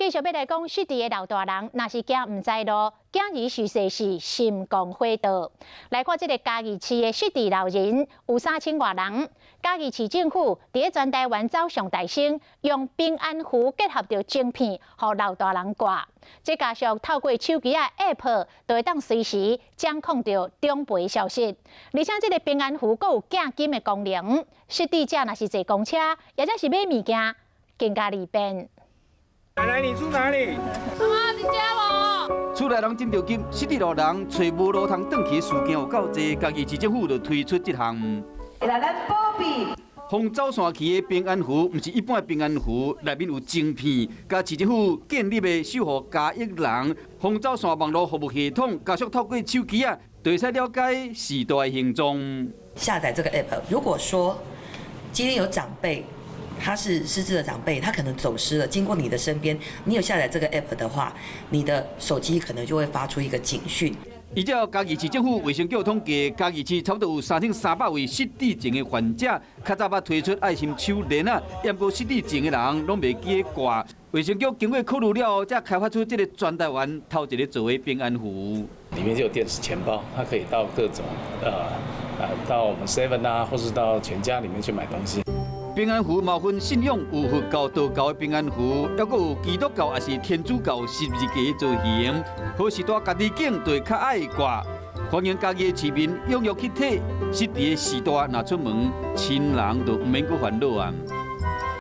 继续要来讲失智的老大人，若是行唔知路，行而逝世是心光火道。来看这个嘉义市的失智老人有3000多人。嘉义市政府伫全台湾走上大升，用平安符结合着晶片，互老大人挂。再加上透过手机啊 App， 就会当随时掌控着长辈消息。而且这个平安符佫有寄金的功能，失智者若是坐公车，或者是买物件，更加利便。 奶奶，你住哪里？妈妈，你家无？厝内人斟着金，失智老人找无路通转去的事件有够多，嘉义市政府就推出这项。来，咱保庇。防走线期的平安符，不是一般的平安符，内面有晶片，加市政府建立的守护嘉义人防走线网络服务系统，加速透过手机啊，就会使了解时代的行踪。下载这个 app， 如果说今天有长辈。 他是失智的长辈，他可能走失了。经过你的身边，你有下载这个 app 的话，你的手机可能就会发出一个警讯。依照嘉义市政府卫生局统计，嘉义市差不多有3300位失智症的患者。较早捌推出爱心手链啊，验过失智症的人拢袂记得挂。卫生局经过考虑了后，才开发出这个全台湾头一个做的平安符。里面就有电子钱包，它可以到各种到我们 Seven 啊，或是到全家里面去买东西。 平安符嘛分信仰，有佛教、道教的平安符，还佫有基督教也是天主教十字架的造型。好时带家己景，就会较爱挂。欢迎家己的市民踊跃去体，失智的时代若出门，亲人就毋免阁烦恼啊。